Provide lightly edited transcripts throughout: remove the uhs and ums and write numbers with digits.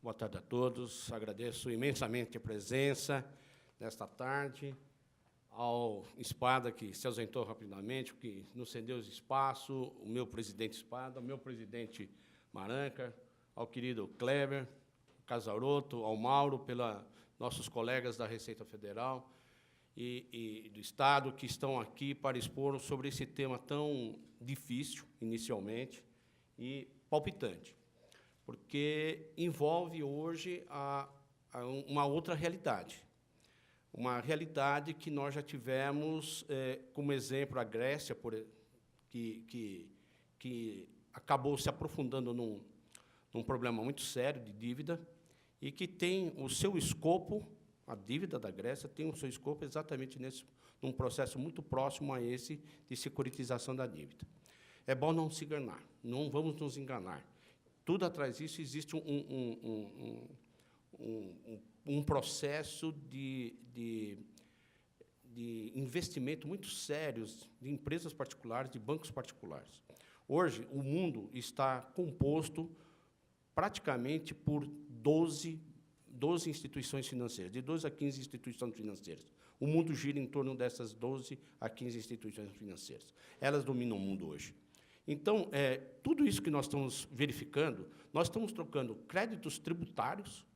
Boa tarde a todos. Agradeço imensamente a presença nesta tarde, ao Espada, que se ausentou rapidamente, que nos cedeu esse espaço, o meu presidente Espada, o meu presidente Maranca, ao querido Kleber Casaroto, ao Mauro, nossos colegas da Receita Federal e do Estado, que estão aqui para expor sobre esse tema tão difícil, inicialmente, e palpitante, porque envolve hoje uma outra realidade. Uma realidade que nós já tivemos como exemplo a Grécia, que acabou se aprofundando num problema muito sério de dívida e que tem o seu escopo, a dívida da Grécia tem o seu escopo exatamente num processo muito próximo a esse de securitização da dívida. É bom não se enganar, não vamos nos enganar. Tudo atrás disso existe um processo de investimento muito sérios de empresas particulares, de bancos particulares. Hoje, o mundo está composto praticamente por 12 instituições financeiras, de 12 a 15 instituições financeiras. O mundo gira em torno dessas 12 a 15 instituições financeiras. Elas dominam o mundo hoje. Então, tudo isso que nós estamos verificando, nós estamos trocando créditos tributários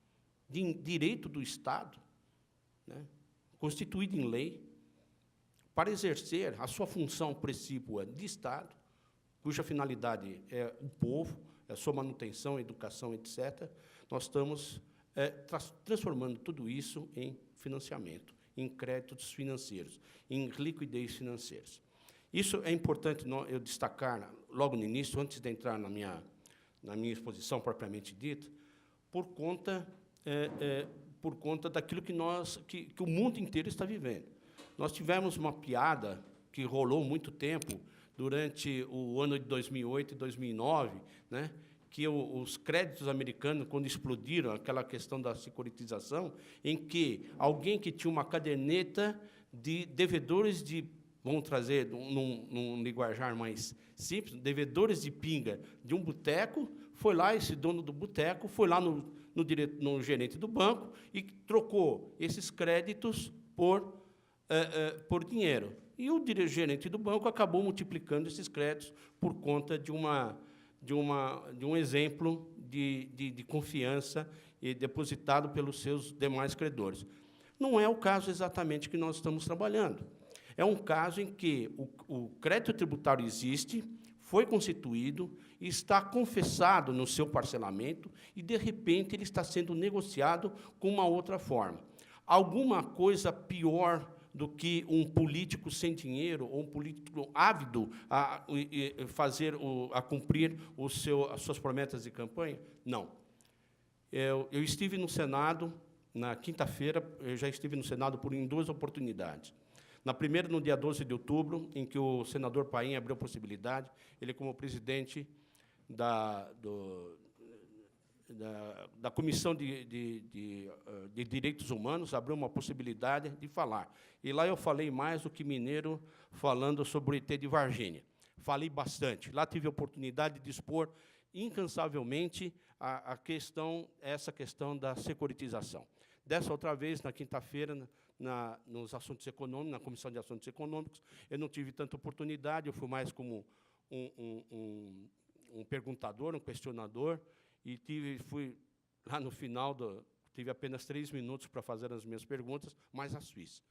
de direito do Estado, né, constituído em lei, para exercer a sua função precípua de Estado, cuja finalidade é o povo, é a sua manutenção, educação, etc. Nós estamos transformando tudo isso em financiamento, em créditos financeiros, em liquidez financeiras. Isso é importante eu destacar logo no início, antes de entrar na minha exposição propriamente dita, por conta daquilo que o mundo inteiro está vivendo. Nós tivemos uma piada que rolou muito tempo, durante o ano de 2008 e 2009, né, que os créditos americanos, quando explodiram, aquela questão da securitização, em que alguém que tinha uma caderneta de devedores de, vamos trazer num linguajar mais simples, devedores de pinga de um boteco, foi lá, esse dono do boteco, foi lá no gerente do banco e trocou esses créditos por dinheiro. E o gerente do banco acabou multiplicando esses créditos por conta de um exemplo de confiança depositado pelos seus demais credores. Não é o caso exatamente que nós estamos trabalhando. É um caso em que o crédito tributário existe, foi constituído, está confessado no seu parcelamento e, de repente, ele está sendo negociado com uma outra forma. Alguma coisa pior do que um político sem dinheiro ou um político ávido a cumprir as suas promessas de campanha? Não. Eu estive no Senado, na quinta-feira, eu já estive no Senado em 2 oportunidades. Na primeira, no dia 12 de outubro, em que o senador Paim abriu a possibilidade, ele, como presidente da Comissão de Direitos Humanos, abriu uma possibilidade de falar. E lá eu falei mais do que mineiro falando sobre o ET de Varginha. Falei bastante. Lá tive a oportunidade de expor incansavelmente essa questão da securitização. Dessa outra vez, na quinta-feira, nos assuntos econômicos, na Comissão de Assuntos Econômicos, eu não tive tanta oportunidade, eu fui mais como um perguntador, um questionador, e fui lá no final, tive apenas 3 minutos para fazer as minhas perguntas, mas as fiz.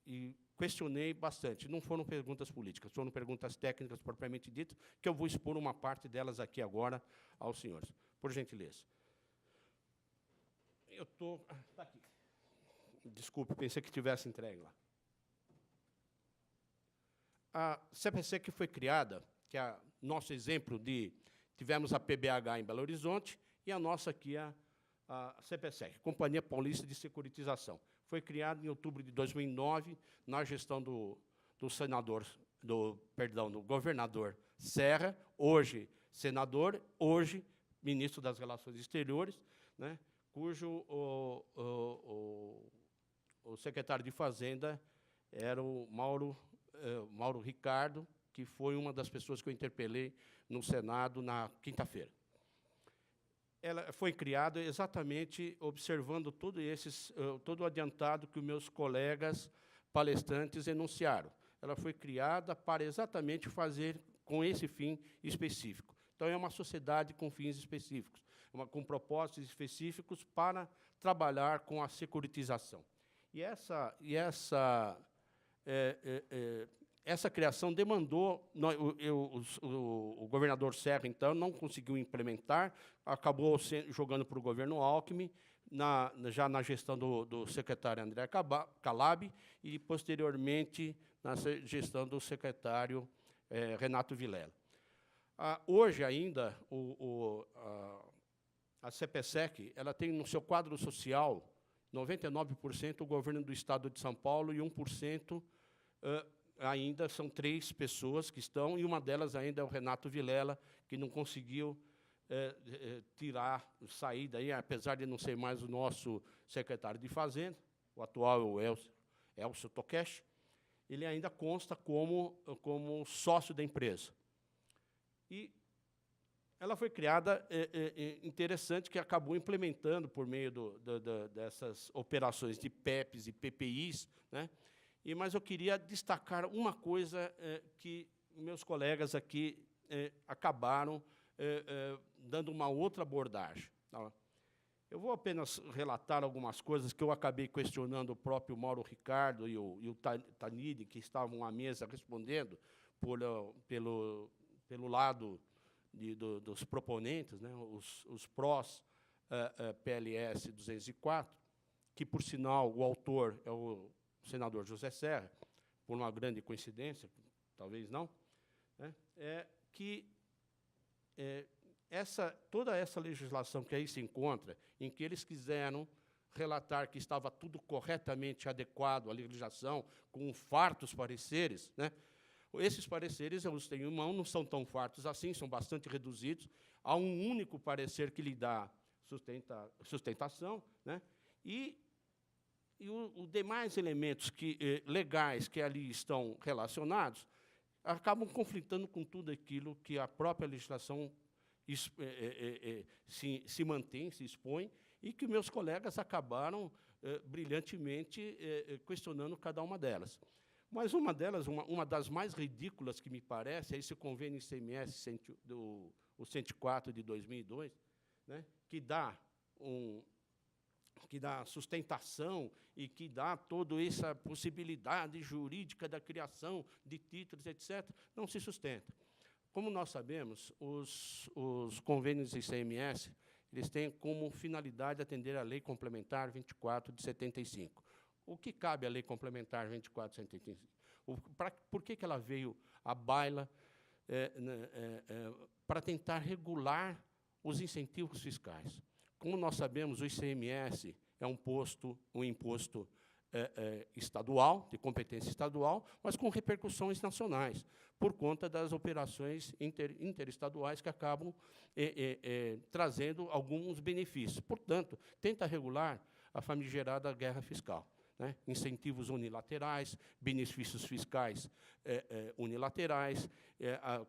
E questionei bastante. Não foram perguntas políticas, foram perguntas técnicas propriamente ditas, que eu vou expor uma parte delas aqui agora aos senhores. Por gentileza. Eu estou... Está aqui. Desculpe, pensei que tivesse entregue lá. A CPC que foi criada, que é nosso exemplo tivemos a PBH em Belo Horizonte e a nossa aqui, a CPSEC, Companhia Paulista de Securitização. Foi criada em outubro de 2009, na gestão do governador Serra, hoje senador, hoje ministro das Relações Exteriores, né, cujo o secretário de Fazenda era o Mauro Ricardo, que foi uma das pessoas que eu interpelei no Senado na quinta-feira. ela foi criada exatamente observando todo o adiantado que os meus colegas palestrantes enunciaram. Ela foi criada para exatamente fazer com esse fim específico. Então, é uma sociedade com fins específicos, com propósitos específicos para trabalhar com a securitização. E essa criação demandou, o governador Serra, então, não conseguiu implementar, acabou jogando para o governo Alckmin, já na gestão do secretário André Calab, e, posteriormente, na gestão do secretário Renato Vilela. Hoje, ainda, a CPSEC ela tem no seu quadro social 99% o governo do Estado de São Paulo e 1% ainda são 3 pessoas que estão, e uma delas ainda é o Renato Vilela, que não conseguiu sair daí, apesar de não ser mais o nosso secretário de Fazenda, o atual é o Elcio Tokeshi, ele ainda consta como sócio da empresa. E ela foi criada, interessante, que acabou implementando, por meio dessas operações de PEPs e PPIs, né? Mas eu queria destacar uma coisa que meus colegas aqui acabaram dando uma outra abordagem. Tá? Eu vou apenas relatar algumas coisas que eu acabei questionando o próprio Mauro Ricardo e o Tanini, que estavam à mesa respondendo pelo lado dos proponentes, né, os prós PLS 204, que, por sinal, o autor é o senador José Serra, por uma grande coincidência, talvez não, né, toda essa legislação que aí se encontra, em que eles quiseram relatar que estava tudo corretamente adequado à legislação, com fartos pareceres, né? Esses pareceres, eu os tenho em mão, não são tão fartos assim, são bastante reduzidos. Há um único parecer que lhe dá sustentação, né? E os demais elementos legais que ali estão relacionados acabam conflitando com tudo aquilo que a própria legislação se mantém, se expõe, e que meus colegas acabaram brilhantemente questionando cada uma delas. Mas uma delas, uma das mais ridículas que me parece, é esse convênio ICMS, o 104 de 2002, né, que dá sustentação e que dá toda essa possibilidade jurídica da criação de títulos, etc., não se sustenta. Como nós sabemos, os convênios ICMS eles têm como finalidade atender à Lei Complementar 24 de 75. O que cabe à Lei Complementar 24 de 75? Por que ela veio à baila para tentar regular os incentivos fiscais? Como nós sabemos, o ICMS é um imposto estadual, de competência estadual, mas com repercussões nacionais, por conta das operações interestaduais que acabam trazendo alguns benefícios. Portanto, tenta regular a famigerada guerra fiscal. Né? Incentivos unilaterais, benefícios fiscais unilaterais,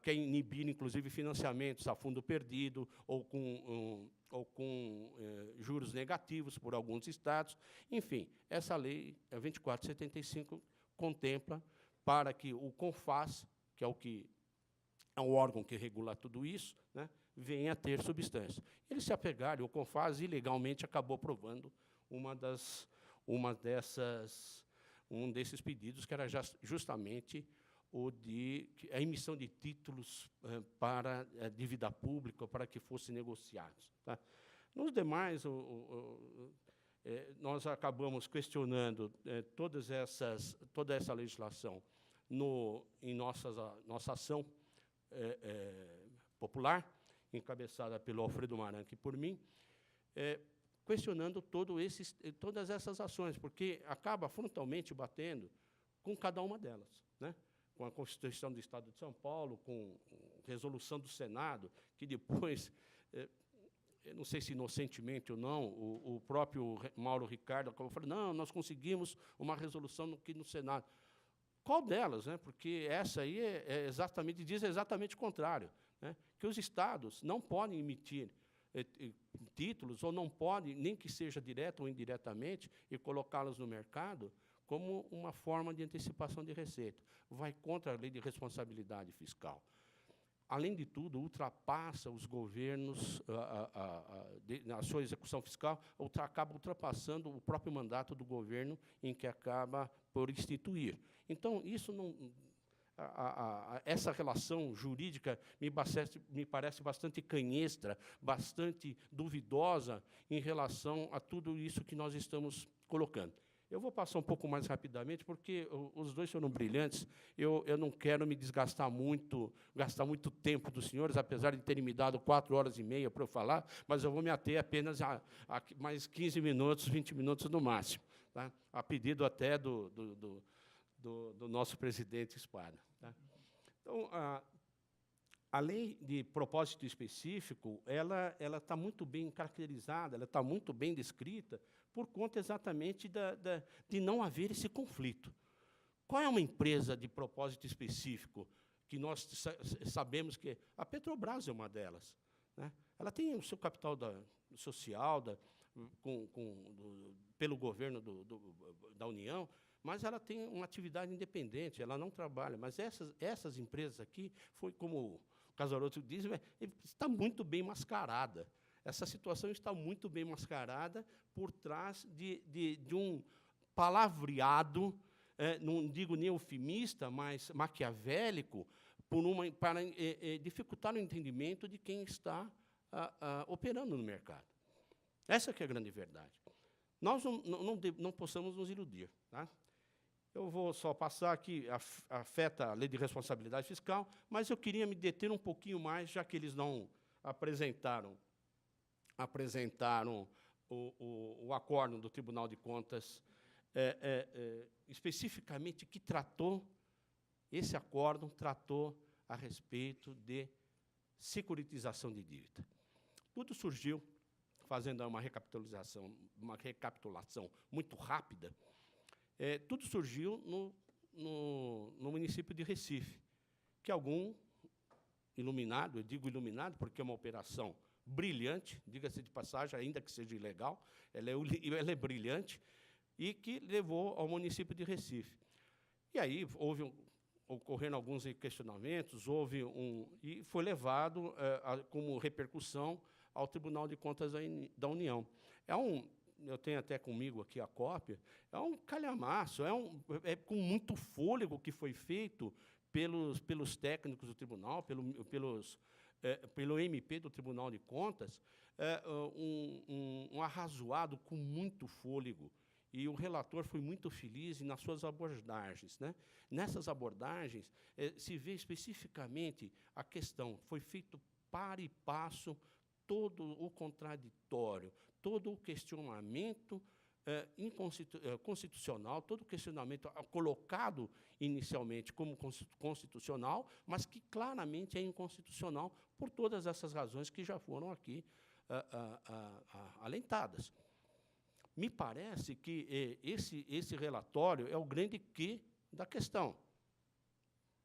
quer inibir, inclusive, financiamentos a fundo perdido ou com juros negativos por alguns estados. Enfim, essa lei 2475 contempla para que o CONFAS, que é o órgão que regula tudo isso, né, venha a ter substância. Eles se apegaram, o CONFAS ilegalmente acabou aprovando um desses pedidos, que era justamente a emissão de títulos para a dívida pública, para que fossem negociados. Tá? Nos demais, nós acabamos questionando toda essa legislação em nossa ação popular, encabeçada pelo Alfredo Maranque e por mim, questionando todas essas ações, porque acaba frontalmente batendo com cada uma delas, né? Com a Constituição do Estado de São Paulo, com resolução do Senado, que depois, eu não sei se inocentemente ou não, o próprio Mauro Ricardo acabou falando, não, nós conseguimos uma resolução aqui no Senado. Qual delas? Né? Porque essa aí diz exatamente o contrário, né? Que os estados não podem emitir títulos, ou não pode, nem que seja direto ou indiretamente, e colocá-los no mercado como uma forma de antecipação de receita. Vai contra a lei de responsabilidade fiscal. Além de tudo, ultrapassa os governos, na sua execução fiscal, acaba ultrapassando o próprio mandato do governo em que acaba por instituir. Então, isso não... essa relação jurídica me parece bastante canhestra, bastante duvidosa em relação a tudo isso que nós estamos colocando. Eu vou passar um pouco mais rapidamente, porque os dois foram brilhantes. Eu não quero me desgastar muito, gastar muito tempo dos senhores, apesar de terem me dado 4h30 para eu falar, mas eu vou me ater apenas a mais 15 minutos, 20 minutos no máximo, tá? A pedido até do nosso presidente Espada. Tá? Então, a lei de propósito específico, ela está muito bem caracterizada, ela está muito bem descrita, por conta exatamente de não haver esse conflito. Qual é uma empresa de propósito específico que nós sabemos que... A Petrobras é uma delas, né? Ela tem o seu capital social pelo governo da União, mas ela tem uma atividade independente, ela não trabalha. Mas essas empresas aqui, foi como o Casaroto diz, está muito bem mascarada. Essa situação está muito bem mascarada por trás de um palavreado, não digo nem eufemista, mas maquiavélico, para dificultar o entendimento de quem está operando no mercado. Essa que é a grande verdade. Nós não possamos nos iludir. Tá? Eu vou só passar aqui, afeta a lei de responsabilidade fiscal, mas eu queria me deter um pouquinho mais, já que eles não apresentaram o acórdão do Tribunal de Contas, especificamente que esse acórdão tratou a respeito de securitização de dívida. Tudo surgiu, fazendo uma recapitulação muito rápida, tudo surgiu no município de Recife, que algum iluminado, eu digo iluminado porque é uma operação brilhante, diga-se de passagem, ainda que seja ilegal, ela é brilhante, e que levou ao município de Recife. E aí ocorreram alguns questionamentos, e foi levado como repercussão ao Tribunal de Contas da União. Eu tenho até comigo aqui a cópia, é um calhamaço, com muito fôlego que foi feito pelos técnicos do tribunal, pelo MP do Tribunal de Contas, um arrazoado com muito fôlego. E o relator foi muito feliz nas suas abordagens. Né? Nessas abordagens, se vê especificamente a questão, foi feito para e passo todo o contraditório, todo o questionamento constitucional, todo o questionamento colocado inicialmente como constitucional, mas que claramente é inconstitucional por todas essas razões que já foram aqui alentadas. Me parece que esse relatório é o grande quê da questão.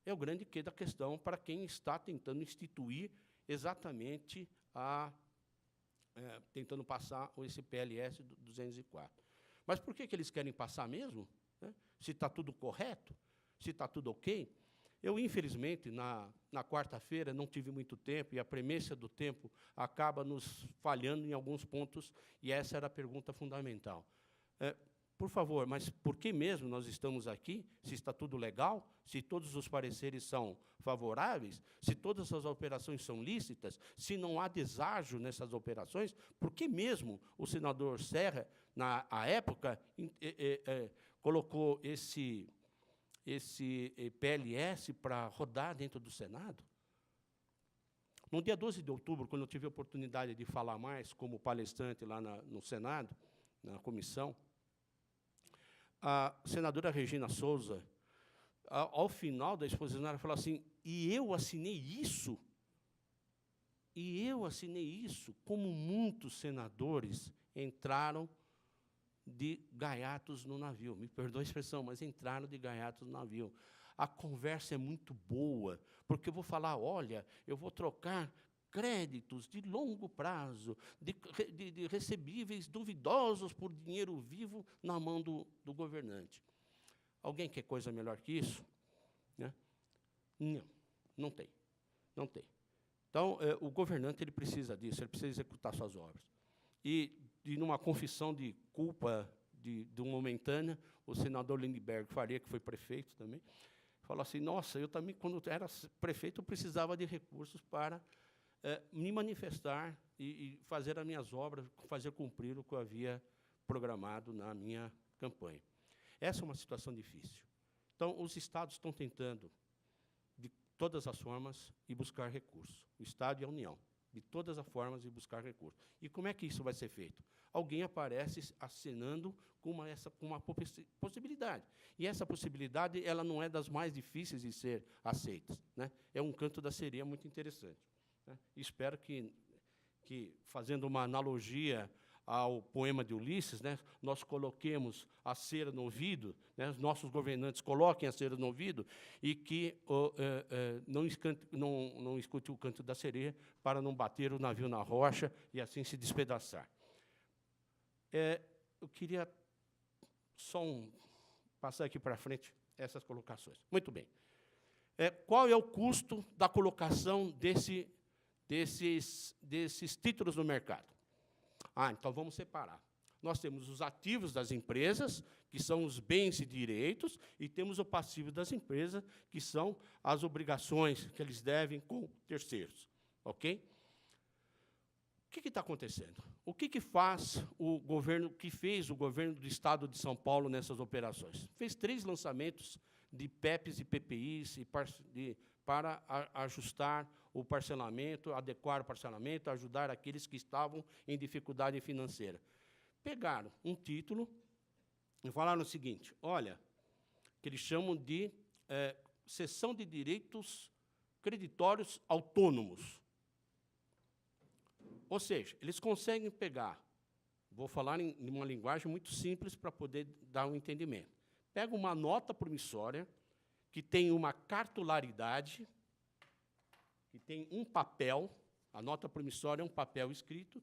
É o grande quê da questão para quem está tentando instituir exatamente tentando passar esse PLS 204. Mas por que eles querem passar mesmo? Né? Se está tudo correto, se está tudo ok. Eu, infelizmente, na quarta-feira, não tive muito tempo, e a premência do tempo acaba nos falhando em alguns pontos, e essa era a pergunta fundamental. Por favor, mas por que mesmo nós estamos aqui? Se está tudo legal? Se todos os pareceres são favoráveis? Se todas as operações são lícitas? Se não há deságio nessas operações? Por que mesmo o senador Serra, na época, colocou esse PLS para rodar dentro do Senado? No dia 12 de outubro, quando eu tive a oportunidade de falar mais como palestrante lá no Senado, na comissão, a senadora Regina Souza, ao final da exposição, ela falou assim, e eu assinei isso? E eu assinei isso, como muitos senadores entraram de gaiatos no navio. Me perdoe a expressão, mas entraram de gaiatos no navio. A conversa é muito boa, porque eu vou falar, olha, eu vou trocar créditos de longo prazo, de recebíveis duvidosos por dinheiro vivo na mão do governante. Alguém quer coisa melhor que isso? Né? Não tem. Não tem. Então, o governante ele precisa disso, ele precisa executar suas obras. E numa confissão de culpa de momentânea, o senador Lindbergh Faria, que foi prefeito também, falou assim, nossa, eu também, quando era prefeito, eu precisava de recursos para me manifestar e fazer as minhas obras, fazer cumprir o que eu havia programado na minha campanha. Essa é uma situação difícil. Então, os estados estão tentando, de todas as formas, ir buscar recursos. O Estado e a União, de todas as formas, ir buscar recursos. E como é que isso vai ser feito? Alguém aparece acenando com uma possibilidade. E essa possibilidade ela não é das mais difíceis de ser aceitas. Né? É um canto da sereia muito interessante. Né? Espero que, fazendo uma analogia ao poema de Ulisses, né, nós coloquemos a cera no ouvido, né, os nossos governantes coloquem a cera no ouvido e que não escute o canto da sereia para não bater o navio na rocha e assim se despedaçar. Eu queria só passar aqui para frente essas colocações. Muito bem. Qual é o custo da colocação desses títulos no mercado? Então vamos separar. Nós temos os ativos das empresas, que são os bens e direitos, e temos o passivo das empresas, que são as obrigações que eles devem com terceiros. Ok? O que está acontecendo? O que faz o governo, que fez o governo do Estado de São Paulo nessas operações? Fez 3 lançamentos de PEPs e PPIs para ajustar o parcelamento, adequar o parcelamento, ajudar aqueles que estavam em dificuldade financeira. Pegaram um título e falaram o seguinte, olha, que eles chamam de cessão de direitos creditórios autônomos. Ou seja, eles conseguem pegar, vou falar em uma linguagem muito simples para poder dar um entendimento. Pega uma nota promissória que tem uma cartularidade, que tem um papel, a nota promissória é um papel escrito,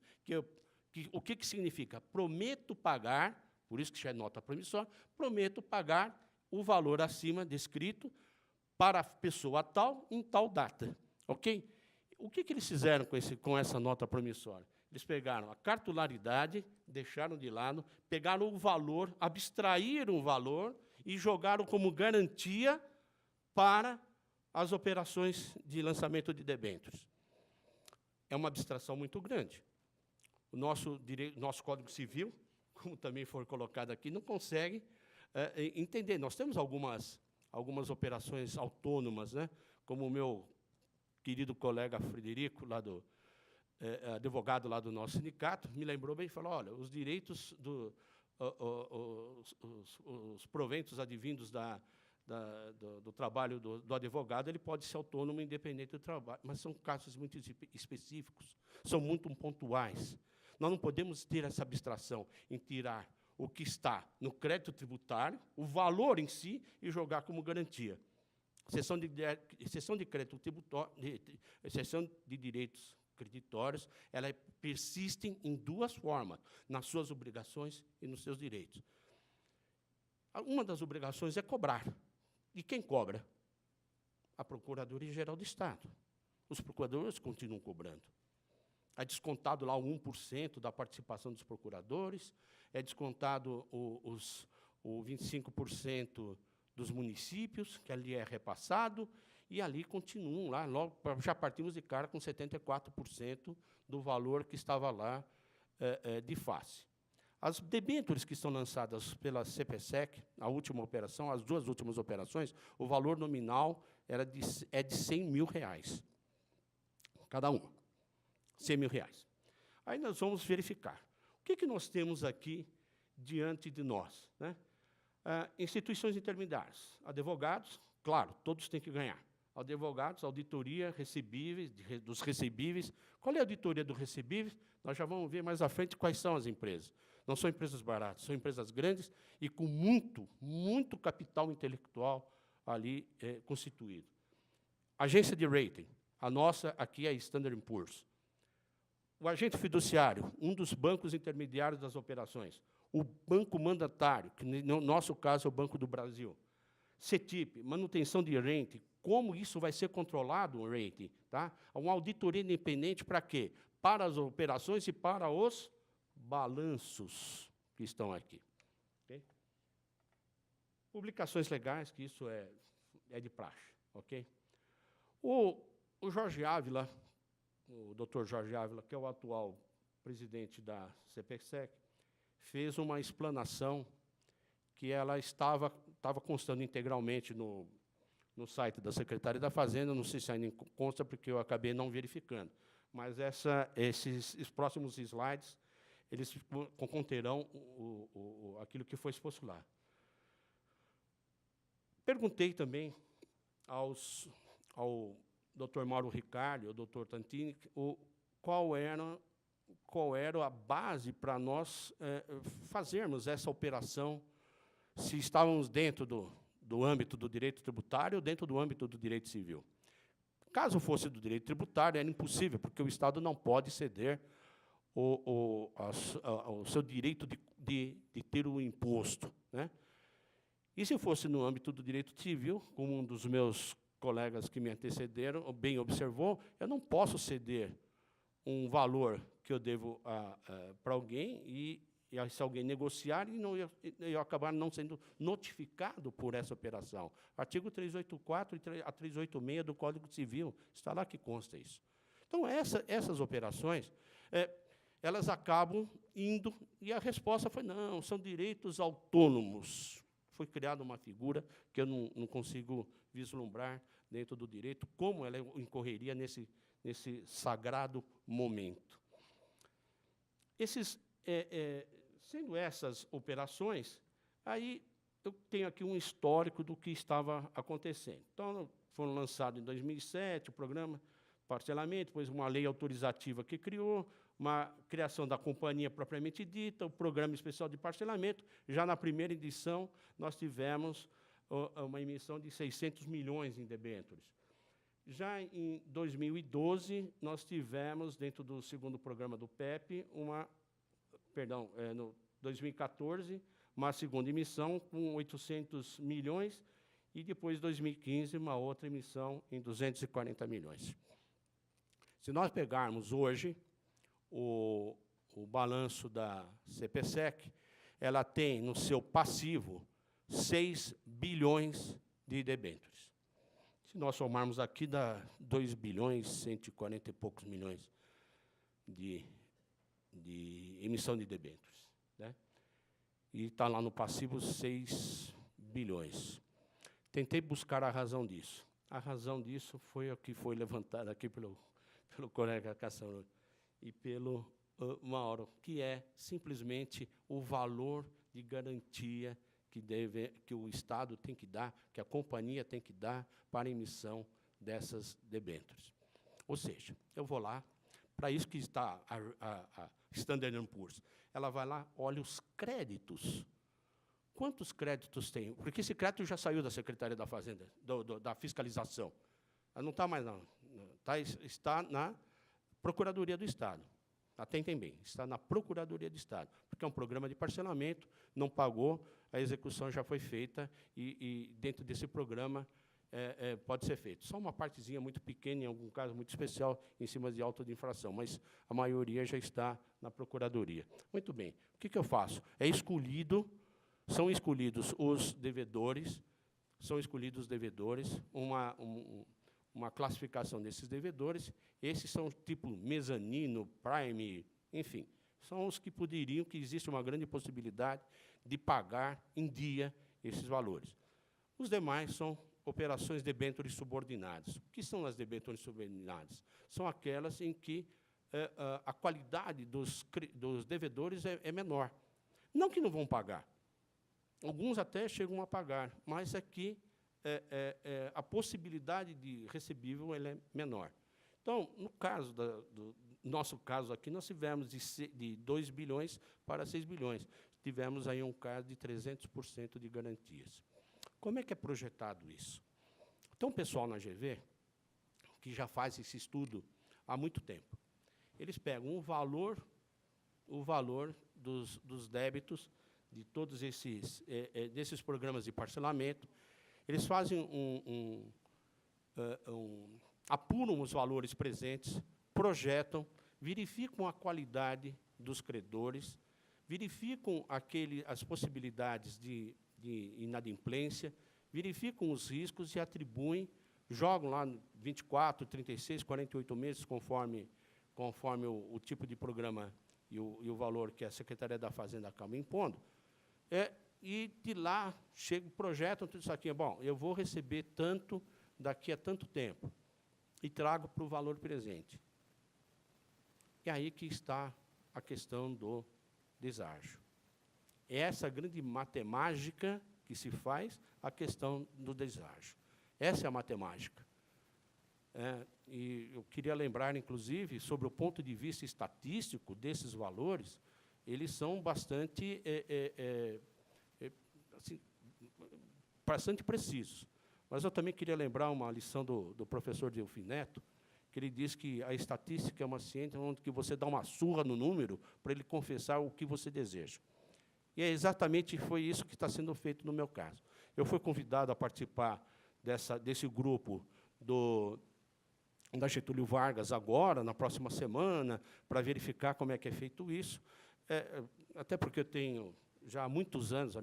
o que significa? Prometo pagar, por isso que já é nota promissória, prometo pagar o valor acima descrito para a pessoa tal, em tal data. Ok? O que eles fizeram com essa nota promissória? Eles pegaram a cartularidade, deixaram de lado, pegaram o valor, abstraíram o valor e jogaram como garantia para as operações de lançamento de debêntures. É uma abstração muito grande. O nosso Código Civil, como também foi colocado aqui, não consegue entender. Nós temos algumas operações autônomas, né? Como o meu querido colega Frederico, advogado lá do nosso sindicato, me lembrou bem e falou, olha, os direitos, os proventos advindos do trabalho do advogado, ele pode ser autônomo, independente do trabalho, mas são casos muito específicos, são muito pontuais. Nós não podemos ter essa abstração em tirar o que está no crédito tributário, o valor em si, e jogar como garantia. Cessão de crédito tributário, cessão de direitos creditórios, elas persistem em 2 formas, nas suas obrigações e nos seus direitos. Uma das obrigações é cobrar. E quem cobra? A Procuradoria-Geral do Estado. Os procuradores continuam cobrando. É descontado lá o 1% da participação dos procuradores, é descontado o 25% dos municípios, que ali é repassado, e ali continuam lá, logo já partimos de cara com 74% do valor que estava lá de face. As debêntures que são lançadas pela CPSEC, a última operação, as 2 últimas operações, o valor nominal é de R$100 mil, cada uma, R$100 mil. Aí nós vamos verificar. O que nós temos aqui diante de nós? Né? Instituições intermediárias, advogados, claro, todos têm que ganhar. Advogados, auditoria, recebíveis, dos recebíveis. Qual é a auditoria dos recebíveis? Nós já vamos ver mais à frente quais são as empresas. Não são empresas baratas, são empresas grandes e com muito capital intelectual ali constituído. Agência de rating. A nossa aqui é a Standard & Poor's. O agente fiduciário, um dos bancos intermediários das operações. O banco mandatário, que no nosso caso é o Banco do Brasil. CETIP, manutenção de rating. Como isso vai ser controlado, o rating? Tá? Uma auditoria independente para quê? Para as operações e para os balanços que estão aqui. Okay? Publicações legais, que isso é de praxe. Okay? O Jorge Ávila, o Dr. Jorge Ávila, que é o atual presidente da CPSEC, fez uma explanação que ela estava constando integralmente no site da Secretaria da Fazenda, não sei se ainda consta, porque eu acabei não verificando. Mas esses próximos slides, eles conterão aquilo que foi exposto lá. Perguntei também ao Dr. Mauro Ricardo, ao Dr. Tantini, qual era a base para nós fazermos essa operação, se estávamos dentro do âmbito do direito tributário ou dentro do âmbito do direito civil. Caso fosse do direito tributário, era impossível, porque o Estado não pode ceder o seu direito de ter o imposto. Né? E se fosse no âmbito do direito civil, como um dos meus colegas que me antecederam bem observou, eu não posso ceder um valor que eu devo para alguém e se alguém negociar e eu acabar não sendo notificado por essa operação. Artigo 384 e a 386 do Código Civil, está lá que consta isso. Então, essas operações, elas acabam indo, e a resposta foi, não, são direitos autônomos. Foi criada uma figura que eu não consigo vislumbrar dentro do direito, como ela incorreria nesse sagrado momento. Sendo essas operações, aí eu tenho aqui um histórico do que estava acontecendo. Então, foram lançados em 2007 o programa parcelamento, depois uma lei autorizativa que criou, uma criação da companhia propriamente dita, o Programa Especial de Parcelamento. Já na primeira edição, nós tivemos uma emissão de 600 milhões em debêntures. Já em 2012, nós tivemos, dentro do segundo programa do PEP, no 2014, uma segunda emissão com 800 milhões, e depois, em 2015, uma outra emissão em 240 milhões. Se nós pegarmos hoje o balanço da CPSEC, ela tem no seu passivo 6 bilhões de debêntures. Se nós somarmos aqui, dá 2 bilhões, 140 e poucos milhões de emissão de debêntures. Né? E está lá no passivo 6 bilhões. Tentei buscar a razão disso. A razão disso foi o que foi levantado aqui pelo colega Cassandro e pelo Mauro, que é simplesmente o valor de garantia que o Estado tem que dar, que a companhia tem que dar para a emissão dessas debêntures. Ou seja, eu vou lá, para isso que está a Standard & Poor's. Ela vai lá, olha os créditos. Quantos créditos tem? Porque esse crédito já saiu da Secretaria da Fazenda, da fiscalização. Ela não está mais, não. Está na Procuradoria do Estado. Atentem bem, está na Procuradoria do Estado, porque é um programa de parcelamento, não pagou, a execução já foi feita, e dentro desse programa pode ser feito. Só uma partezinha muito pequena, em algum caso muito especial, em cima de auto de infração, mas a maioria já está na Procuradoria. Muito bem, o que eu faço? São escolhidos os devedores, uma classificação desses devedores. Esses são tipo mezanino, prime, enfim, são os que poderiam, que existe uma grande possibilidade de pagar em dia esses valores. Os demais são operações de debêntures subordinadas. O que são as debêntures subordinadas? São aquelas em que a qualidade dos devedores é menor. Não que não vão pagar. Alguns até chegam a pagar, mas aqui a possibilidade de recebível ela é menor. Então, no nosso caso aqui, nós tivemos de 2 bilhões para 6 bilhões. Tivemos aí um caso de 300% de garantias. Como é que é projetado isso? Então, o pessoal na GV, que já faz esse estudo há muito tempo. Eles pegam o valor dos débitos de todos desses programas de parcelamento, eles fazem apuram os valores presentes, projetam, verificam a qualidade dos credores, verificam as possibilidades de inadimplência, verificam os riscos e atribuem, jogam lá 24, 36, 48 meses, conforme o tipo de programa e o valor que a Secretaria da Fazenda acaba impondo, e de lá projetam tudo isso aqui. Bom, eu vou receber tanto daqui a tanto tempo, e trago para o valor presente. É aí que está a questão do deságio. É essa grande matemática que se faz a questão do deságio. Essa é a matemática. E eu queria lembrar, inclusive, sobre o ponto de vista estatístico desses valores, eles são bastante, assim, bastante precisos. Mas eu também queria lembrar uma lição do professor Delfim Neto, que ele diz que a estatística é uma ciência onde que você dá uma surra no número para ele confessar o que você deseja. E exatamente foi isso que está sendo feito no meu caso. Eu fui convidado a participar desse grupo da Getúlio Vargas agora, na próxima semana, para verificar como é que é feito isso. Até porque eu tenho já há muitos anos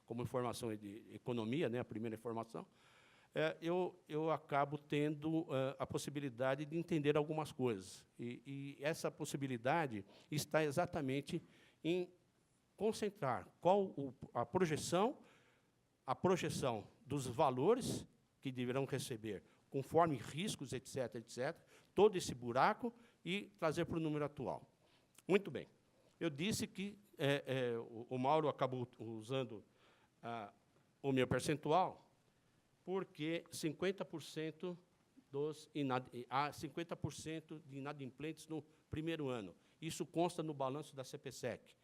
como formação de economia, né, a primeira formação, eu acabo tendo a possibilidade de entender algumas coisas. E essa possibilidade está exatamente em concentrar qual a projeção dos valores que deverão receber, conforme riscos, etc., etc., todo esse buraco, e trazer para o número atual. Muito bem. Eu disse que o Mauro acabou usando o meu percentual, porque 50% há 50% de inadimplentes no primeiro ano. Isso consta no balanço da CPSEC.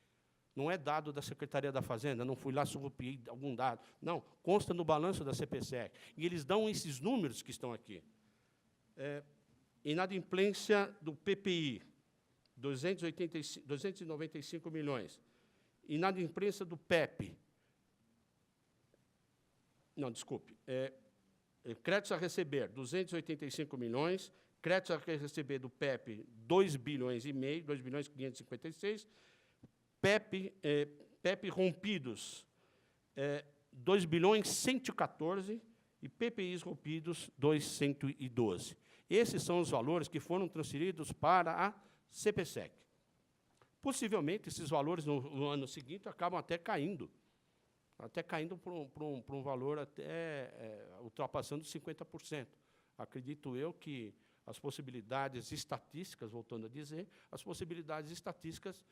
Não é dado da Secretaria da Fazenda, não fui lá surrupiar algum dado. Não, consta no balanço da CPSEC. E eles dão esses números que estão aqui. Inadimplência do PPI, 295 milhões. Inadimplência do PEP. Não, desculpe. Créditos a receber, 285 milhões. Créditos a receber do PEP, 2 bilhões e meio, 2 bilhões e 556. PEP rompidos, 2 bilhões e 114. E PPIs rompidos, 212. Esses são os valores que foram transferidos para a CPSEC. Possivelmente, esses valores, no ano seguinte, acabam até caindo para um valor até ultrapassando 50%. Acredito eu que as possibilidades estatísticas, voltando a dizer, as possibilidades estatísticas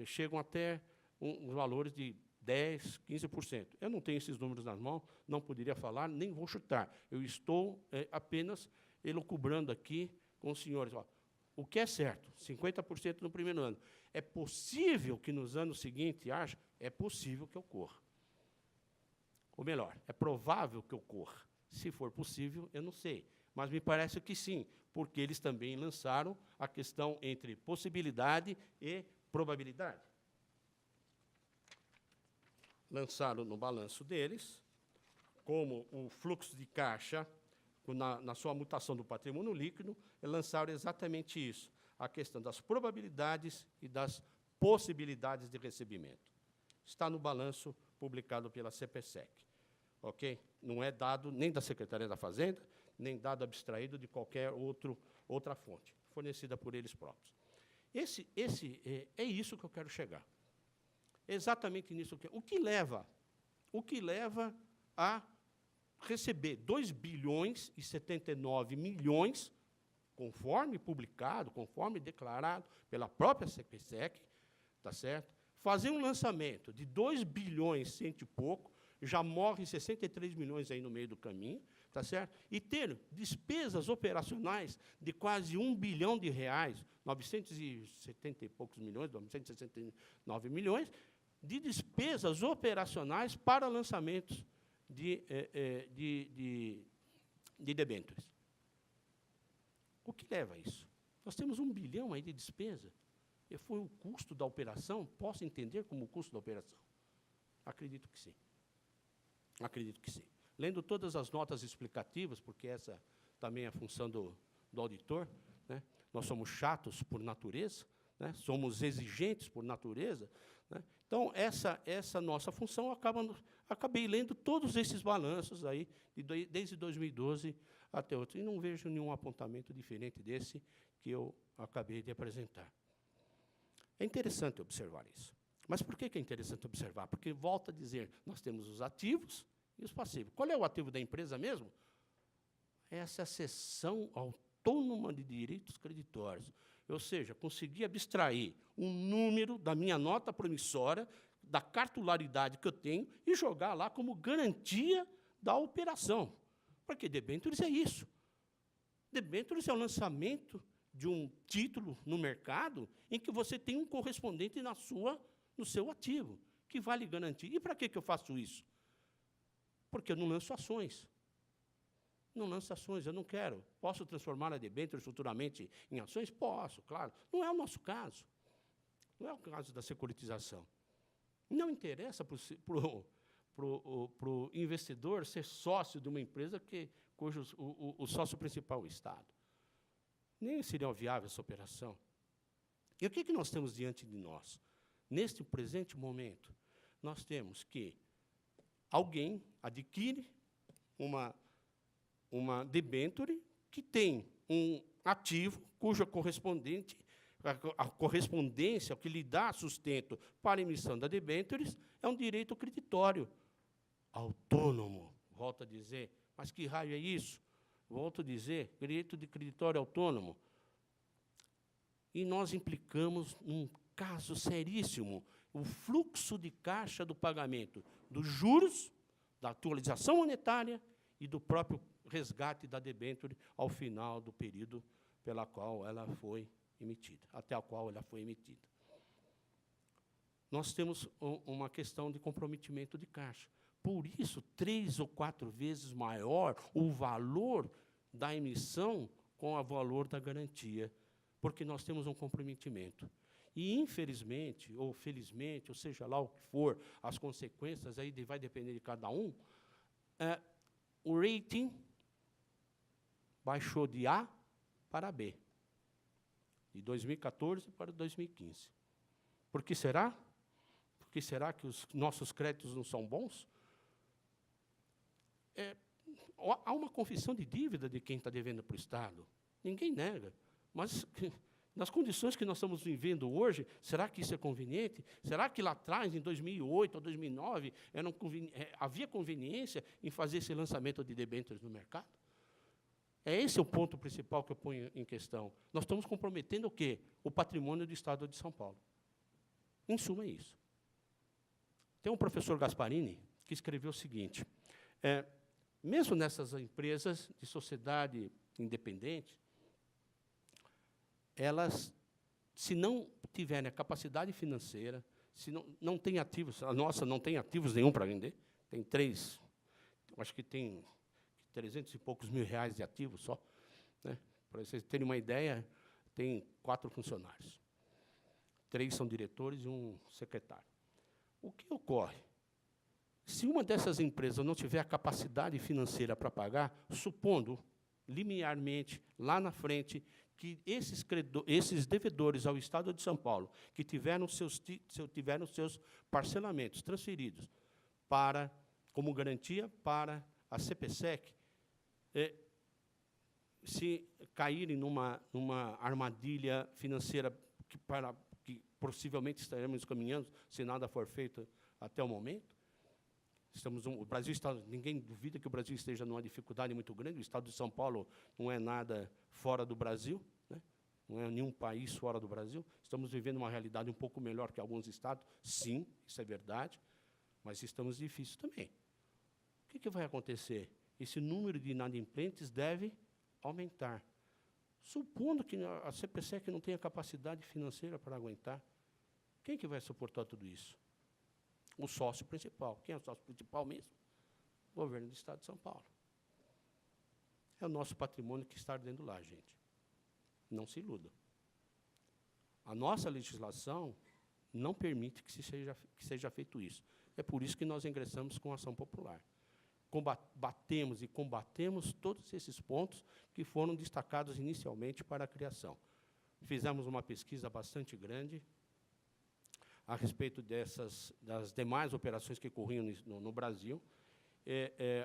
chegam até uns valores de 10%, 15%. Eu não tenho esses números nas mãos, não poderia falar, nem vou chutar. Eu estou apenas elucubrando aqui com os senhores. O que é certo, 50% no primeiro ano. É possível que nos anos seguintes, é possível que ocorra. Ou melhor, é provável que ocorra. Se for possível, eu não sei. Mas me parece que sim, porque eles também lançaram a questão entre possibilidade e probabilidade. Lançaram no balanço deles, como o fluxo de caixa, na sua mutação do patrimônio líquido, lançaram exatamente isso, a questão das probabilidades e das possibilidades de recebimento. Está no balanço publicado pela CPSEC. Ok? Não é dado nem da Secretaria da Fazenda, nem dado abstraído de qualquer outra fonte, fornecida por eles próprios. É isso que eu quero chegar. Exatamente nisso. O que leva a receber 2 bilhões e 79 milhões, conforme publicado, conforme declarado pela própria CPSEC, tá certo? Fazer um lançamento de 2 bilhões e cento e pouco, já morre 63 milhões aí no meio do caminho, tá certo? E ter despesas operacionais de quase R$1 bilhão, 970 e poucos milhões, 969 milhões, de despesas operacionais para lançamentos de debêntures. O que leva a isso? Nós temos 1 bilhão aí de despesa. E foi o custo da operação? Posso entender como o custo da operação? Acredito que sim. Acredito que sim. Lendo todas as notas explicativas, porque essa também é a função do auditor, né? Nós somos chatos por natureza, né? Somos exigentes por natureza, né? Então, essa nossa função, acabei lendo todos esses balanços aí, desde 2012 até outro, e não vejo nenhum apontamento diferente desse que eu acabei de apresentar. É interessante observar isso. Mas por que é interessante observar? Porque, volto a dizer, nós temos os ativos e os passivos. Qual é o ativo da empresa mesmo? Essa cessão autônoma de direitos creditórios. Ou seja, conseguir abstrair um número da minha nota promissória, da cartularidade que eu tenho, e jogar lá como garantia da operação. Porque debêntures é isso. Debêntures é o lançamento de um título no mercado em que você tem um correspondente no seu ativo, que vale garantir. E para que eu faço isso? Porque eu não lanço ações. Não lanço ações, eu não quero. Posso transformar a debênture futuramente em ações? Posso, claro. Não é o nosso caso. Não é o caso da securitização. Não interessa para o investidor ser sócio de uma empresa cujo o sócio principal é o Estado. Nem seria viável essa operação. E o que nós temos diante de nós? Neste presente momento, nós temos que alguém adquire uma debênture que tem um ativo cuja a correspondência, o que lhe dá sustento para a emissão da debêntures, é um direito creditório autônomo. Volto a dizer, mas que raio é isso? Volto a dizer, direito de creditório autônomo. E nós implicamos num caso seríssimo, o fluxo de caixa do pagamento dos juros, da atualização monetária e do próprio resgate da debênture ao final do período pela qual ela foi emitida, até a qual ela foi emitida. Nós temos uma questão de comprometimento de caixa. Por isso, 3 ou 4 vezes maior o valor da emissão com o valor da garantia, porque nós temos um comprometimento. E, infelizmente, ou felizmente, ou seja lá o que for, as consequências aí vai depender de cada um, o rating baixou de A para B, de 2014 para 2015. Por que será? Por que será que os nossos créditos não são bons? Há uma confissão de dívida de quem está devendo para o Estado. Ninguém nega. Mas, nas condições que nós estamos vivendo hoje, será que isso é conveniente? Será que lá atrás, em 2008 ou 2009, havia conveniência em fazer esse lançamento de debêntures no mercado? Esse o ponto principal que eu ponho em questão. Nós estamos comprometendo o quê? O patrimônio do Estado de São Paulo. Em suma, é isso. Tem um professor Gasparini que escreveu o seguinte, mesmo nessas empresas de sociedade independente, elas, se não tiverem a capacidade financeira, se não tem ativos, a nossa não tem ativos nenhum para vender, tem 3, acho que tem 300 e poucos mil reais de ativos só, né? Para vocês terem uma ideia, tem 4 funcionários. 3 são diretores e 1 secretário. O que ocorre? Se uma dessas empresas não tiver a capacidade financeira para pagar, supondo, limiarmente, lá na frente, que esses devedores ao Estado de São Paulo, que tiveram seus parcelamentos transferidos como garantia para a CPSEC, se caírem numa armadilha financeira que possivelmente estaremos caminhando, se nada for feito até o momento, o Brasil está, ninguém duvida que o Brasil esteja numa dificuldade muito grande, o Estado de São Paulo não é nada fora do Brasil, né? Não é nenhum país fora do Brasil, estamos vivendo uma realidade um pouco melhor que alguns estados, sim, isso é verdade, mas estamos difíceis também. O que vai acontecer? Esse número de inadimplentes deve aumentar. Supondo que a CPSEC não tenha capacidade financeira para aguentar, quem que vai suportar tudo isso? O sócio principal. Quem é o sócio principal mesmo? O governo do Estado de São Paulo. É o nosso patrimônio que está ardendo lá, gente. Não se iluda. A nossa legislação não permite que seja feito isso. É por isso que nós ingressamos com ação popular. Batemos e combatemos todos esses pontos que foram destacados inicialmente para a criação. Fizemos uma pesquisa bastante grande a respeito das demais operações que corriam no Brasil.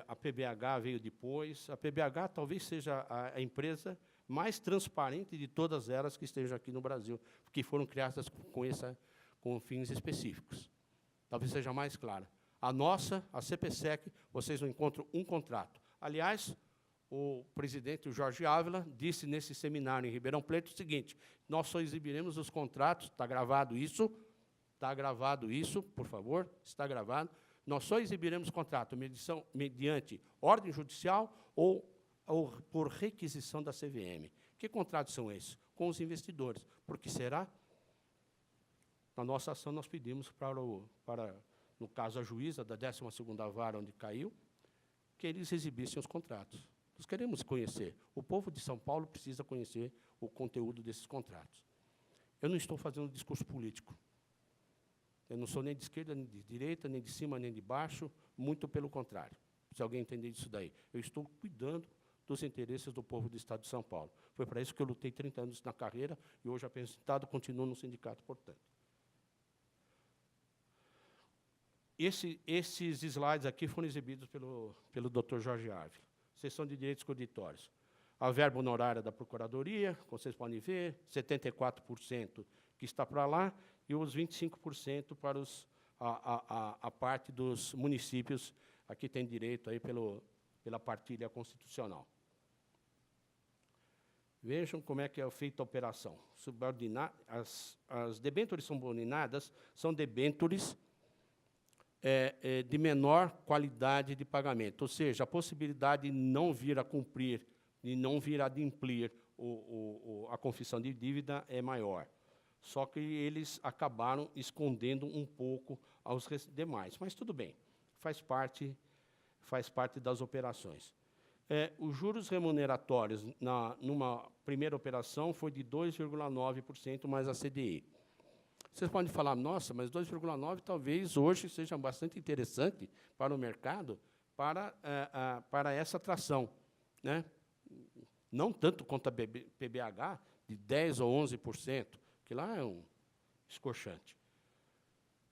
A PBH veio depois. A PBH talvez seja a empresa mais transparente de todas elas que estejam aqui no Brasil, que foram criadas com fins específicos. Talvez seja mais clara. A nossa, a CPSEC, vocês não encontram um contrato. Aliás, o presidente, o Jorge Ávila, disse nesse seminário em Ribeirão Preto o seguinte: nós só exibiremos os contratos, está gravado isso, por favor, está gravado, nós só exibiremos contrato mediante ordem judicial ou por requisição da CVM. Que contratos são esses? Com os investidores. Porque será? Na nossa ação, nós pedimos para no caso, a juíza da 12ª Vara, onde caiu, que eles exibissem os contratos. Nós queremos conhecer. O povo de São Paulo precisa conhecer o conteúdo desses contratos. Eu não estou fazendo discurso político. Eu não sou nem de esquerda, nem de direita, nem de cima, nem de baixo, muito pelo contrário, se alguém entender isso daí. Eu estou cuidando dos interesses do povo do Estado de São Paulo. Foi para isso que eu lutei 30 anos na carreira e hoje, aposentado, continuo no sindicato, portanto. Esses slides aqui foram exibidos pelo Dr. Jorge Ávila. Seção de Direitos Creditórios. A verba honorária da Procuradoria, como vocês podem ver, 74% que está para lá, e os 25% para a parte dos municípios, aqui tem direito aí pela partilha constitucional. Vejam como é que é feita a operação. As debêntures subordinadas são debêntures de menor qualidade de pagamento, ou seja, a possibilidade de não vir a cumprir e não vir a adimplir a confissão de dívida é maior. Só que eles acabaram escondendo um pouco aos demais. Mas tudo bem, faz parte das operações. Os juros remuneratórios, numa primeira operação, foi de 2,9% mais a CDI. Vocês podem falar, nossa, mas 2,9% talvez hoje seja bastante interessante para o mercado, para essa atração, né? Não tanto quanto a PBH, de 10% ou 11%, que lá é um escorchante.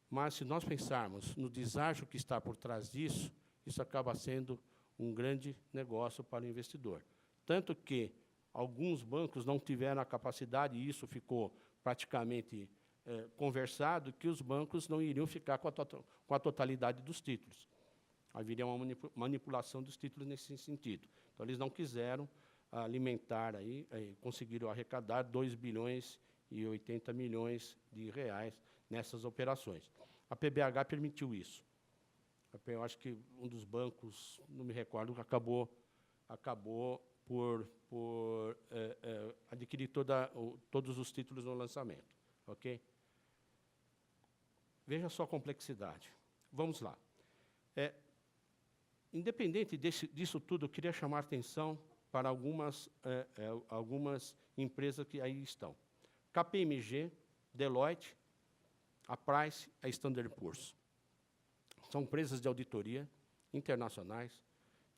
Mas, se nós pensarmos no deságio que está por trás disso, isso acaba sendo um grande negócio para o investidor. Tanto que alguns bancos não tiveram a capacidade, e isso ficou praticamente conversado, que os bancos não iriam ficar com a totalidade dos títulos. Haveria uma manipulação dos títulos nesse sentido. Então, eles não quiseram alimentar, conseguiram arrecadar 2 bilhões e 80 milhões de reais nessas operações. A PBH permitiu isso. Eu acho que um dos bancos, não me recordo, acabou por adquirir todos os títulos no lançamento. Ok? Veja só a complexidade. Vamos lá. Independente disso tudo, eu queria chamar a atenção para algumas empresas que aí estão. KPMG, Deloitte, a Price, a Standard & Poor's. São empresas de auditoria internacionais.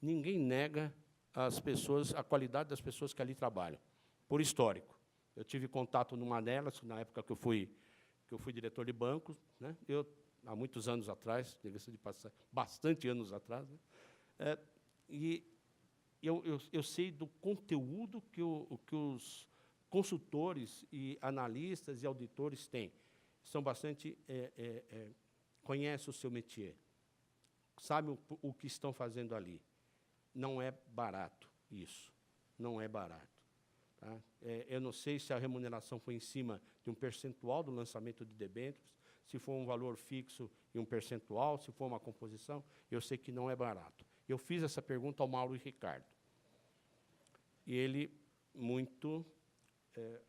Ninguém nega a qualidade das pessoas que ali trabalham, por histórico. Eu tive contato numa delas, na época que eu fui diretor de banco, né? Há muitos anos atrás, deve ser de passar bastante anos atrás, né? E eu sei do conteúdo que os consultores e analistas e auditores têm. São bastante conhecem o seu métier, sabem o que estão fazendo ali. Não é barato isso, não é barato. Tá? Eu não sei se a remuneração foi em cima de um percentual do lançamento de debêntures, se for um valor fixo e um percentual, se for uma composição, eu sei que não é barato. Eu fiz essa pergunta ao Mauro e Ricardo. E ele,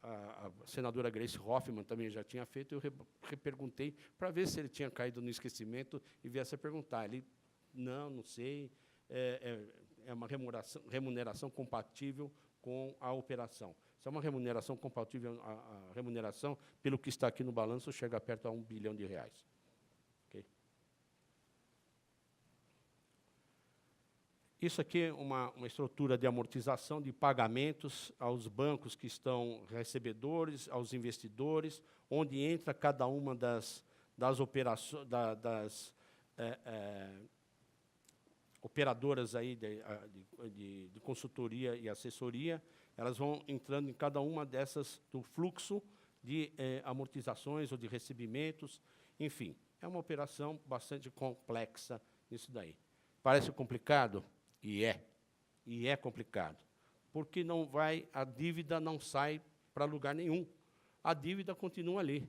a senadora Gleice Hoffmann também já tinha feito, eu reperguntei para ver se ele tinha caído no esquecimento e viesse a perguntar. Ele, não sei, é uma remuneração compatível com a operação. Isso é uma remuneração compatível, a remuneração, pelo que está aqui no balanço, chega perto a R$1 bilhão. Okay? Isso aqui é uma estrutura de amortização de pagamentos aos bancos que estão recebedores, aos investidores, onde entra cada uma das operações, das operadoras aí de consultoria e assessoria, elas vão entrando em cada uma dessas do fluxo de amortizações ou de recebimentos, enfim, é uma operação bastante complexa nisso daí. Parece complicado? E é complicado, porque a dívida não sai para lugar nenhum, a dívida continua ali.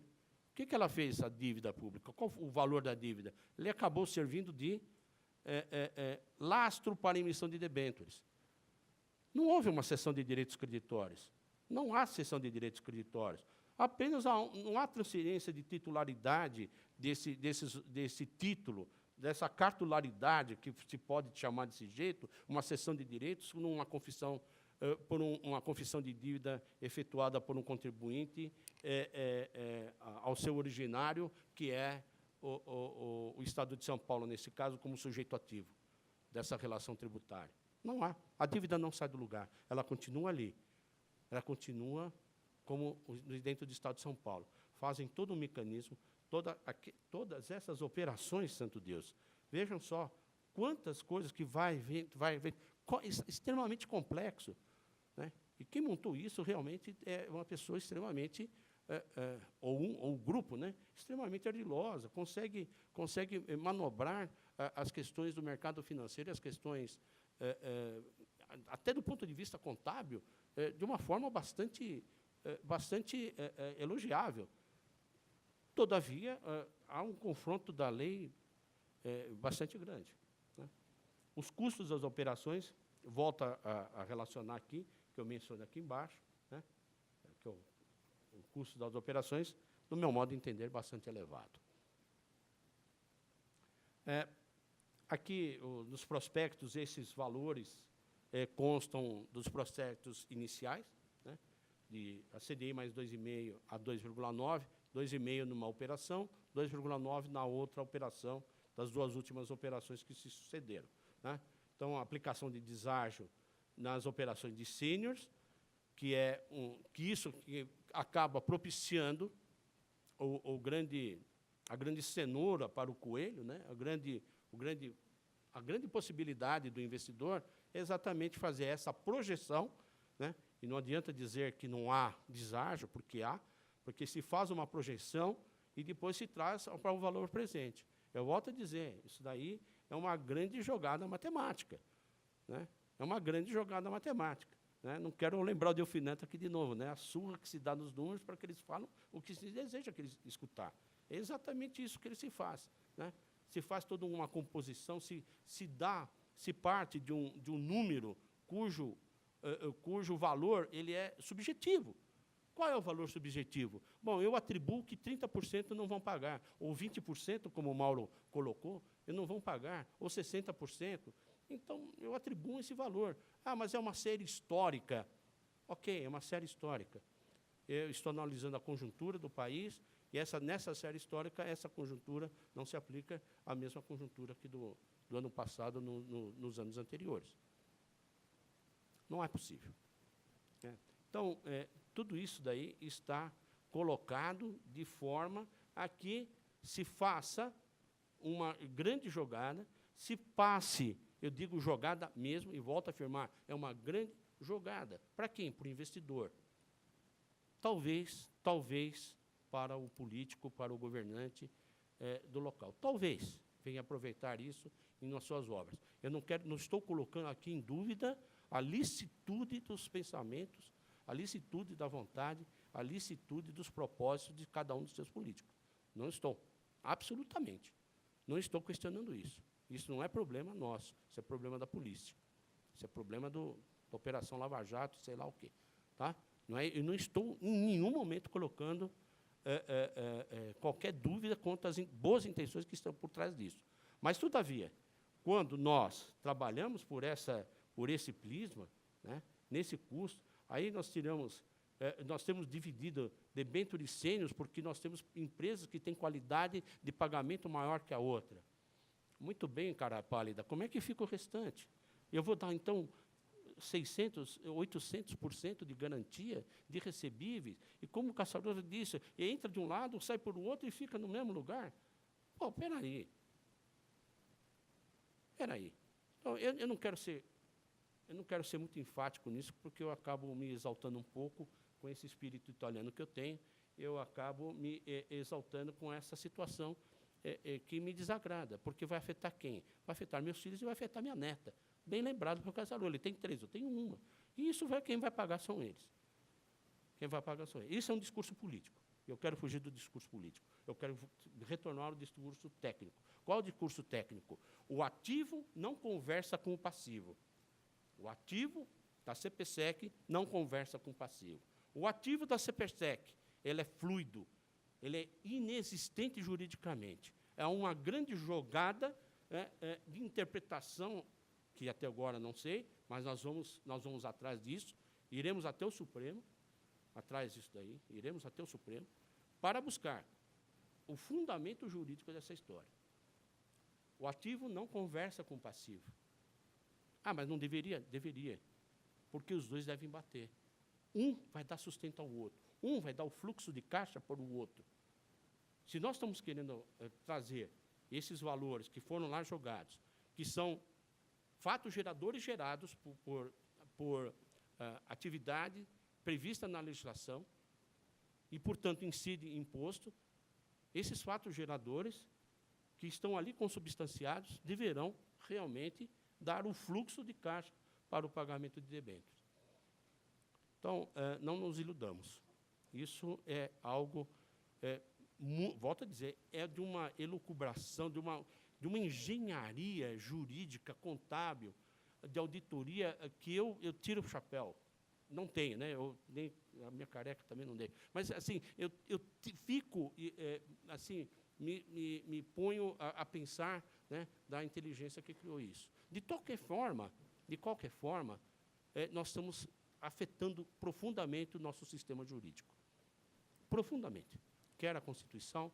O que ela fez, a dívida pública? Qual o valor da dívida? Ele acabou servindo de lastro para a emissão de debêntures. Não houve uma cessão de direitos creditórios. Não há cessão de direitos creditórios. Apenas não há transferência de titularidade desse título, dessa cartularidade, que se pode chamar desse jeito, uma cessão de direitos, numa confissão, por uma confissão de dívida efetuada por um contribuinte ao seu originário, que é o Estado de São Paulo, nesse caso, como sujeito ativo dessa relação tributária. Não há. A dívida não sai do lugar. Ela continua ali. Ela continua como dentro do Estado de São Paulo. Fazem todo um mecanismo, todas essas operações, santo Deus. Vejam só quantas coisas que vai ver, extremamente complexo. Né? E quem montou isso realmente é uma pessoa extremamente, ou um grupo, né? Extremamente ardilosa, consegue manobrar as questões do mercado financeiro, as questões, até do ponto de vista contábil, de uma forma bastante elogiável. Todavia, há um confronto da lei bastante grande. Né? Os custos das operações, volta a relacionar aqui, que eu menciono aqui embaixo, né? Que o custo das operações, no meu modo de entender, bastante elevado. Aqui, nos prospectos, esses valores constam dos prospectos iniciais, né? A CDI mais 2,5 a 2,9, 2,5 numa operação, 2,9 na outra operação, das duas últimas operações que se sucederam. Né? Então, a aplicação de deságio nas operações de seniors, que isso acaba propiciando a grande cenoura para o coelho, né? A grande possibilidade do investidor é exatamente fazer essa projeção, né? E não adianta dizer que não há deságio, porque se faz uma projeção e depois se traz para o valor presente. Eu volto a dizer, isso daí é uma grande jogada matemática. Né? É uma grande jogada matemática. Né? Não quero lembrar o Delfim Neto aqui de novo, né? A surra que se dá nos números para que eles falam o que se deseja que eles escutar. É exatamente isso que ele se faz. Né? Se faz toda uma composição, se parte de um número cujo valor ele é subjetivo. Qual é o valor subjetivo? Bom, eu atribuo que 30% não vão pagar, ou 20%, como o Mauro colocou, não vão pagar, ou 60%. Então, eu atribuo esse valor. Ah, mas é uma série histórica. Ok, é uma série histórica. Eu estou analisando a conjuntura do país, e nessa série histórica, essa conjuntura não se aplica à mesma conjuntura que do ano passado, nos anos anteriores. Não é possível. Então, tudo isso daí está colocado de forma a que se faça uma grande jogada, se passe, eu digo jogada mesmo, e volto a afirmar, é uma grande jogada. Para quem? Para o investidor. Talvez para o político, para o governante do local. Talvez venha aproveitar isso nas suas obras. Eu não estou colocando aqui em dúvida a licitude dos pensamentos, a licitude da vontade, a licitude dos propósitos de cada um dos seus políticos. Não estou, absolutamente. Não estou questionando isso. Isso não é problema nosso, isso é problema da polícia. Isso é problema da Operação Lava Jato, sei lá o quê. Tá? Eu não estou, em nenhum momento, colocando qualquer dúvida quanto às boas intenções que estão por trás disso. Mas, todavia, quando nós trabalhamos por esse prisma, né, nesse custo, aí nós tiramos Nós temos dividido debêntures sênios porque nós temos empresas que têm qualidade de pagamento maior que a outra. Muito bem, cara pálida, como é que fica o restante? Eu vou dar, então, 600%, 800% de garantia de recebíveis, e como o Caçador disse, entra de um lado, sai por outro e fica no mesmo lugar. Pô, peraí. Então, eu não quero ser muito enfático nisso, porque eu acabo me exaltando um pouco com esse espírito italiano que eu tenho, eu acabo me exaltando com essa situação que me desagrada, porque vai afetar quem? Vai afetar meus filhos e vai afetar minha neta. Bem lembrado pelo Casalou, ele tem 3, eu tenho 1. E isso quem vai pagar são eles. Quem vai pagar são eles. Isso é um discurso político. Eu quero fugir do discurso político. Eu quero retornar ao discurso técnico. Qual é o discurso técnico? O ativo não conversa com o passivo. O ativo da CPSEC não conversa com o passivo. O ativo da CPSEC, ele é fluido, ele é inexistente juridicamente. É uma grande jogada de interpretação, que até agora não sei, mas nós vamos atrás disso, iremos até o Supremo, atrás disso daí, iremos até o Supremo, para buscar o fundamento jurídico dessa história. O ativo não conversa com o passivo. Ah, mas não deveria? Deveria, porque os dois devem bater. Um vai dar sustento ao outro, um vai dar o fluxo de caixa para o outro. Se nós estamos querendo trazer esses valores que foram lá jogados, que são fatos geradores gerados por atividade prevista na legislação e, portanto, incide imposto, esses fatos geradores que estão ali consubstanciados deverão realmente dar o fluxo de caixa para o pagamento de debêntures. Então, não nos iludamos. Isso é algo, volto a dizer, é de uma elucubração, de uma engenharia jurídica, contábil, de auditoria, que eu tiro o chapéu. Não tenho, né? Nem a minha careca também não tem. Mas, assim, eu fico, assim, me ponho a pensar, né, da inteligência que criou isso. De qualquer forma, nós estamos afetando profundamente o nosso sistema jurídico. Profundamente. Quer a Constituição,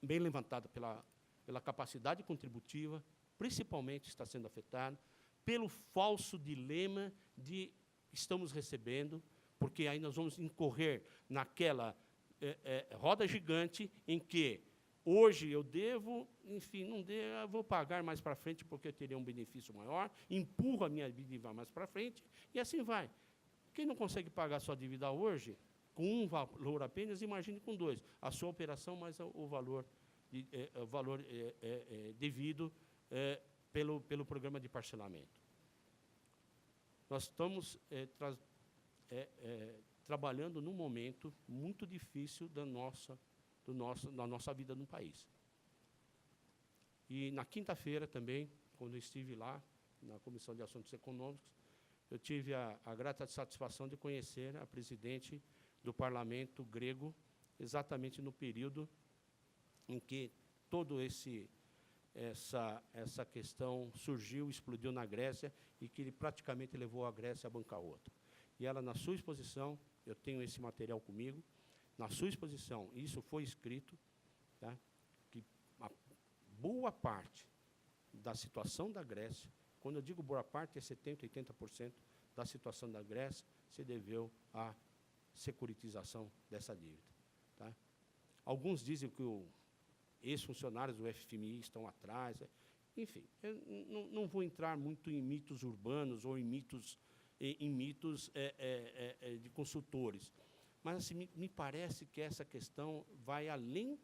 bem levantada pela capacidade contributiva, principalmente está sendo afetada, pelo falso dilema de estamos recebendo, porque aí nós vamos incorrer naquela roda gigante em que hoje eu devo, enfim, não devo, eu vou pagar mais para frente porque eu teria um benefício maior, empurro a minha dívida mais para frente, e assim vai. Quem não consegue pagar a sua dívida hoje, com um valor apenas, imagine com 2. A sua operação mais o valor devido pelo programa de parcelamento. Nós estamos trabalhando num momento muito difícil da nossa vida no país. E, na quinta-feira, também, quando eu estive lá, na Comissão de Assuntos Econômicos, eu tive a grata satisfação de conhecer a presidente do parlamento grego, exatamente no período em que toda essa questão surgiu, explodiu na Grécia, e que ele praticamente levou a Grécia a bancarrota. E ela, na sua exposição, eu tenho esse material comigo, na sua exposição, isso foi escrito, tá, que a boa parte da situação da Grécia, quando eu digo boa parte, é 70%, 80% da situação da Grécia, se deveu à securitização dessa dívida. Tá? Alguns dizem que ex-funcionários do FMI estão atrás. Enfim, eu não vou entrar muito em mitos urbanos ou em mitos de consultores. Mas, assim, me parece que essa questão vai além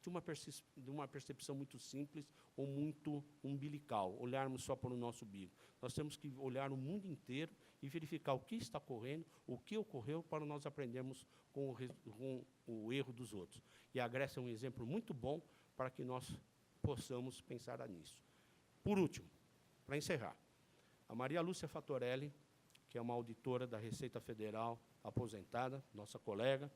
de uma percepção muito simples ou muito umbilical, olharmos só para o nosso umbigo. Nós temos que olhar o mundo inteiro e verificar o que está ocorrendo, o que ocorreu, para nós aprendermos com o erro dos outros. E a Grécia é um exemplo muito bom para que nós possamos pensar nisso. Por último, para encerrar, a Maria Lúcia Fatorelli, que é uma auditora da Receita Federal, aposentada, nossa colega,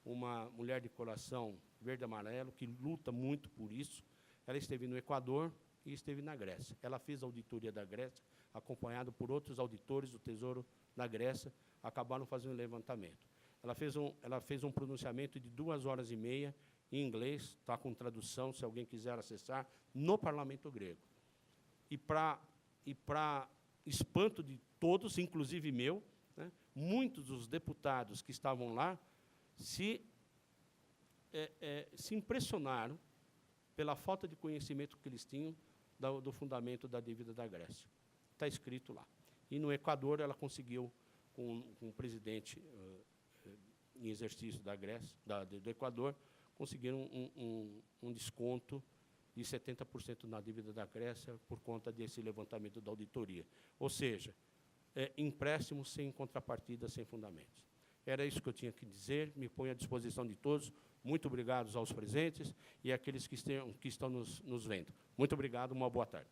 uma mulher de coração verde e amarelo, que luta muito por isso. Ela esteve no Equador e esteve na Grécia. Ela fez a auditoria da Grécia acompanhado por outros auditores do Tesouro da Grécia, acabaram fazendo um levantamento. Ela fez um pronunciamento de 2h30 em inglês, está com tradução, se alguém quiser acessar, no parlamento grego. E para espanto de todos, inclusive meu, né, muitos dos deputados que estavam lá se impressionaram pela falta de conhecimento que eles tinham do fundamento da dívida da Grécia. Está escrito lá. E, no Equador, ela conseguiu, com o presidente em exercício da Grécia, do Equador, conseguiram um desconto de 70% na dívida da Grécia por conta desse levantamento da auditoria. Ou seja, empréstimos sem contrapartida, sem fundamentos. Era isso que eu tinha que dizer, me ponho à disposição de todos. Muito obrigado aos presentes e àqueles que estão nos vendo. Muito obrigado, uma boa tarde.